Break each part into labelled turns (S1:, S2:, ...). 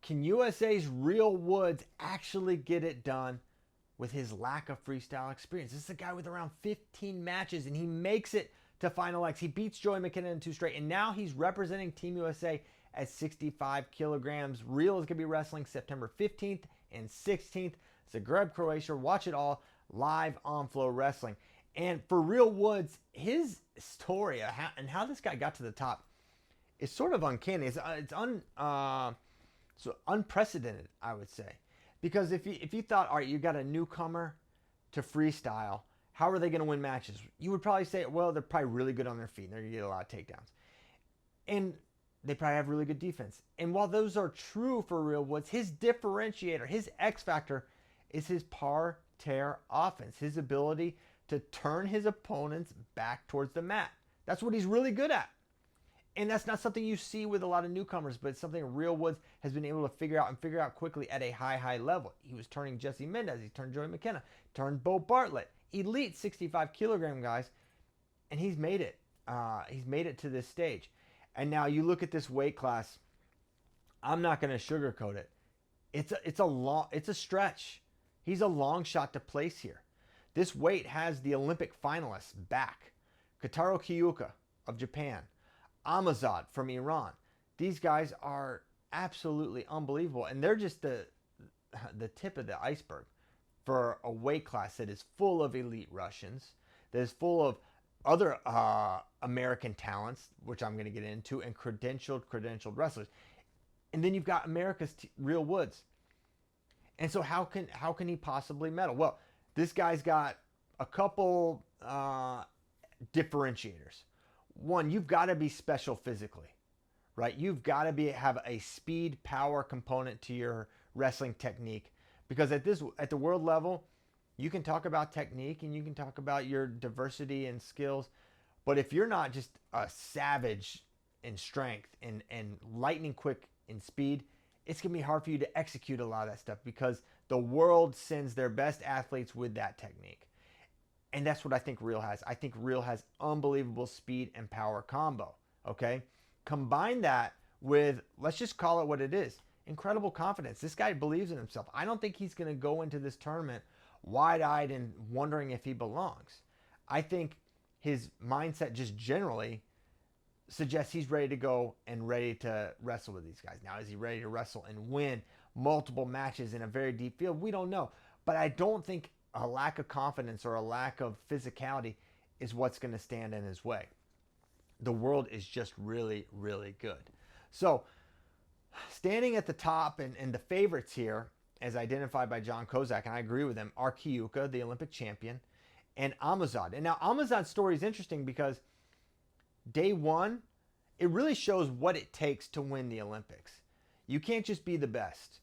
S1: Can USA's Real Woods actually get it done with his lack of freestyle experience? This is a guy with around 15 matches, and he makes it to Final X. He beats Joey McKenna in 2 straight, and now he's representing Team USA at 65 kilograms. Real is going to be wrestling September 15th and 16th. Zagreb, Croatia. Watch it all live on FloWrestling. And for Real Woods, his story and how this guy got to the top is sort of uncanny. It's unprecedented, I would say. Because if you thought, all right, you got a newcomer to freestyle, how are they going to win matches? You would probably say, well, they're probably really good on their feet and they're going to get a lot of takedowns. And they probably have really good defense. And while those are true for Real Woods, his differentiator, his X factor is his parterre offense, his ability to turn his opponents back towards the mat. That's what he's really good at. And that's not something you see with a lot of newcomers, but it's something Real Woods has been able to figure out quickly at a high level. He was turning Jesse Mendez, he turned Joey McKenna, turned Bo Bartlett, elite 65 kilogram guys, and he's made it. He's made it to this stage. And now you look at this weight class. I'm not going to sugarcoat it. It's a stretch. He's a long shot to place here. This weight has the Olympic finalists back. Kotaro Kyuka of Japan, Amazad from Iran. These guys are absolutely unbelievable, and they're just the tip of the iceberg for a weight class that is full of elite Russians, that is full of other American talents, which I'm going to get into, and credentialed wrestlers. And then you've got America's Real Woods. And so how can he possibly medal? Well, this guy's got a couple differentiators. One, you've got to be special physically, right? You've got to have a speed power component to your wrestling technique, because at the world level, you can talk about technique and you can talk about your diversity and skills, but if you're not just a savage in strength and lightning quick in speed, it's going to be hard for you to execute a lot of that stuff, because the world sends their best athletes with that technique. And that's what I think Real has. I think Real has unbelievable speed and power combo, okay? Combine that with, let's just call it what it is, incredible confidence. This guy believes in himself. I don't think he's going to go into this tournament wide-eyed and wondering if he belongs. I think his mindset just generally suggests he's ready to go and ready to wrestle with these guys. Now, is he ready to wrestle and win multiple matches in a very deep field? We don't know. But I don't think a lack of confidence or a lack of physicality is what's going to stand in his way. The world is just really, really good. So, standing at the top and the favorites here, as identified by John Kozak, and I agree with him, are Kyuka, the Olympic champion, and Amazad. And now Amazad's story is interesting because day one, it really shows what it takes to win the Olympics. You can't just be the best.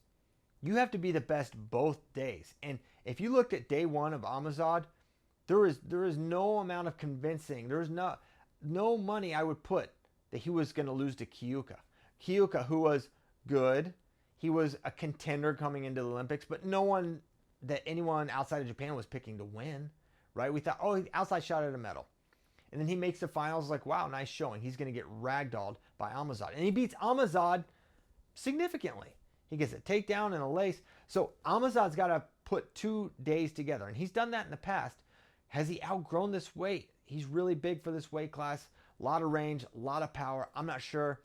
S1: You have to be the best both days. And if you looked at day one of Amazad, there is no amount of convincing. There is no money I would put that he was going to lose to Kyuka. Kyuka, who was good, he was a contender coming into the Olympics, but anyone outside of Japan was picking to win, right? We thought, oh, outside shot at a medal. And then he makes the finals, like, wow, nice showing. He's going to get ragdolled by Amazad. And he beats Amazad significantly. He gets a takedown and a lace. So Amazad's got to put 2 days together. And he's done that in the past. Has he outgrown this weight? He's really big for this weight class. A lot of range, a lot of power. I'm not sure.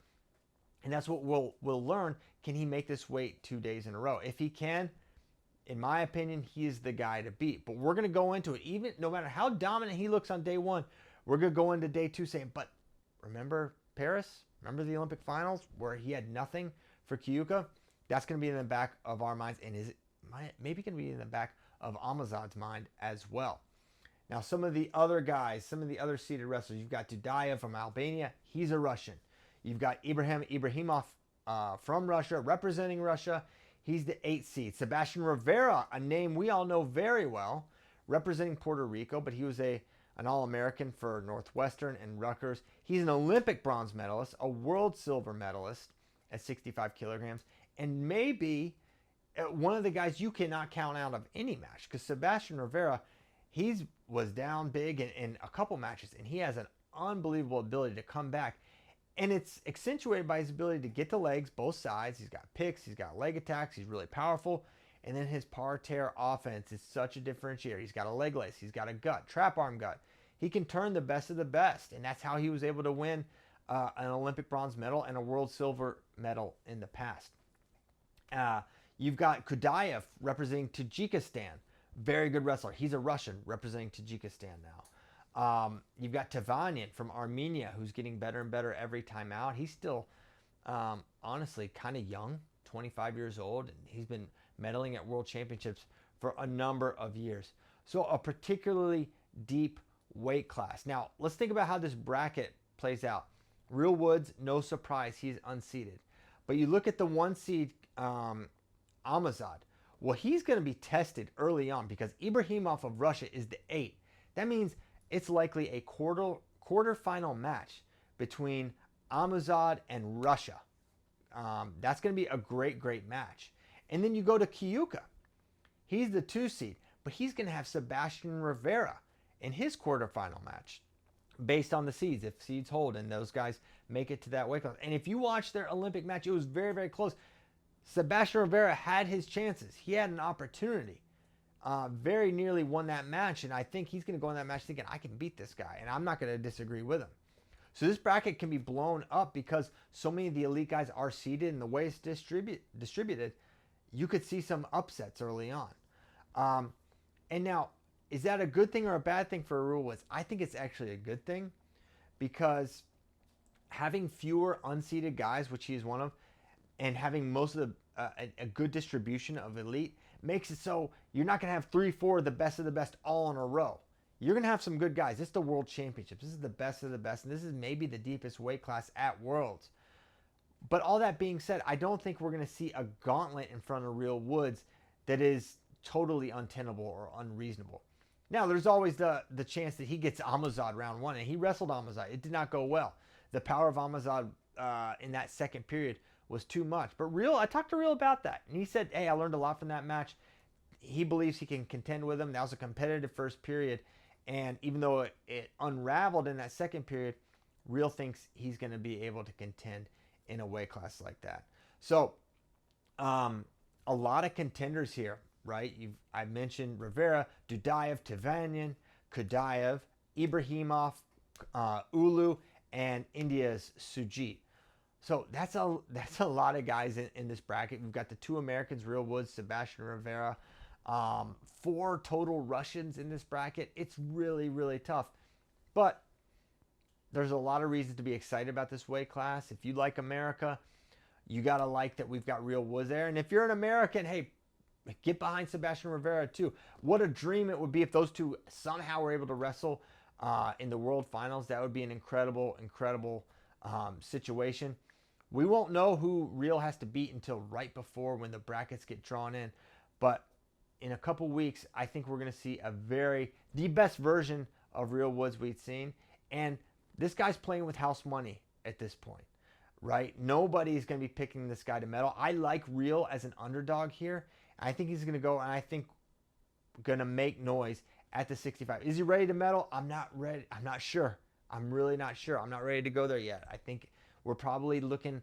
S1: And that's what we'll learn. Can he make this weight 2 days in a row? If he can, in my opinion, he is the guy to beat. But we're going to go into it. Even no matter how dominant he looks on day one, we're going to go into day two saying, but remember Paris? Remember the Olympic finals where he had nothing for Kyuka? That's going to be in the back of our minds, and maybe going to be in the back of Amazad's mind as well. Now, some of the other guys, some of the other seeded wrestlers, you've got Dudayev from Albania. He's a Russian. You've got Ibrahim Ibrahimov from Russia, representing Russia. He's the 8th seed. Sebastian Rivera, a name we all know very well, representing Puerto Rico, but he was an All-American for Northwestern and Rutgers. He's an Olympic bronze medalist, a world silver medalist at 65 kilograms, and maybe one of the guys you cannot count out of any match, because Sebastian Rivera, he was down big in a couple matches, and he has an unbelievable ability to come back And it's accentuated by his ability to get the legs, both sides. He's got picks, he's got leg attacks, he's really powerful. And then his parterre offense is such a differentiator. He's got a leg lace, he's got a gut, trap arm gut. He can turn the best of the best. And that's how he was able to win an Olympic bronze medal and a world silver medal in the past. You've got Kudayev representing Tajikistan. Very good wrestler. He's a Russian representing Tajikistan now. You've got Tavanyan from Armenia, who's getting better and better every time out. He's still, honestly, kind of young, 25 years old, and he's been medaling at world championships for a number of years. So a particularly deep weight class. Now, let's think about how this bracket plays out. Real Woods, no surprise, he's unseeded. But you look at the 1 seed, Amazad. Well, he's going to be tested early on because Ibrahimov of Russia is the 8. That means it's likely a quarterfinal match between Amazad and Russia. That's going to be a great match. And then you go to Kyuka. He's the 2 seed, but he's going to have Sebastian Rivera in his quarterfinal match based on the seeds, if seeds hold and those guys make it to that weight class. And if you watch their Olympic match, it was very close. Sebastian Rivera had his chances. He had an opportunity. Very nearly won that match, and I think he's going to go in that match thinking, I can beat this guy, and I'm not going to disagree with him. So this bracket can be blown up because so many of the elite guys are seeded, and the way it's distributed, you could see some upsets early on. And now, is that a good thing or a bad thing for Real Woods? I think it's actually a good thing because having fewer unseeded guys, which he is one of, and having most of a good distribution of elite makes it so you're not going to have 3-4 of the best all in a row. You're going to have some good guys. It's the World Championships. This is the best of the best, and this is maybe the deepest weight class at Worlds. But all that being said, I don't think we're going to see a gauntlet in front of Real Woods that is totally untenable or unreasonable. Now, there's always the chance that he gets Amazad round 1, and he wrestled Amazad. It did not go well. The power of Amazad in that second period was too much. But I talked to Real about that, and he said, hey, I learned a lot from that match. He believes he can contend with him. That was a competitive first period, and even though it unraveled in that second period, Real thinks he's going to be able to contend in a weight class like that. So a lot of contenders here, right? I mentioned Rivera, Dudayev, Tavanyan, Kudayev, Ibrahimov, Ulu, and India's Sujit. So that's a lot of guys in this bracket. We've got the 2 Americans, Real Woods, Sebastian Rivera, 4 total Russians in this bracket. It's really tough. But there's a lot of reasons to be excited about this weight class. If you like America, you got to like that we've got Real Woods there. And if you're an American, hey, get behind Sebastian Rivera too. What a dream it would be if those two somehow were able to wrestle in the World Finals. That would be an incredible situation. We won't know who Real has to beat until right before when the brackets get drawn in. But in a couple weeks, I think we're going to see the best version of Real Woods we've seen. And this guy's playing with house money at this point, right? Nobody's going to be picking this guy to medal. I like Real as an underdog here. I think he's going to go, and I think going to make noise at the 65. Is he ready to medal? I'm not ready. I'm not sure. I'm really not sure. I'm not ready to go there yet. I think we're probably looking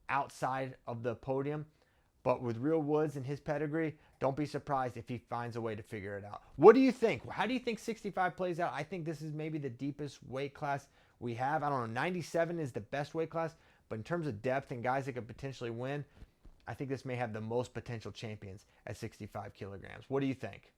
S1: outside of the podium. But with Real Woods and his pedigree, don't be surprised if he finds a way to figure it out. What do you think? How do you think 65 plays out? I think this is maybe the deepest weight class we have. I don't know, 97 is the best weight class. But in terms of depth and guys that could potentially win, I think this may have the most potential champions at 65 kilograms. What do you think?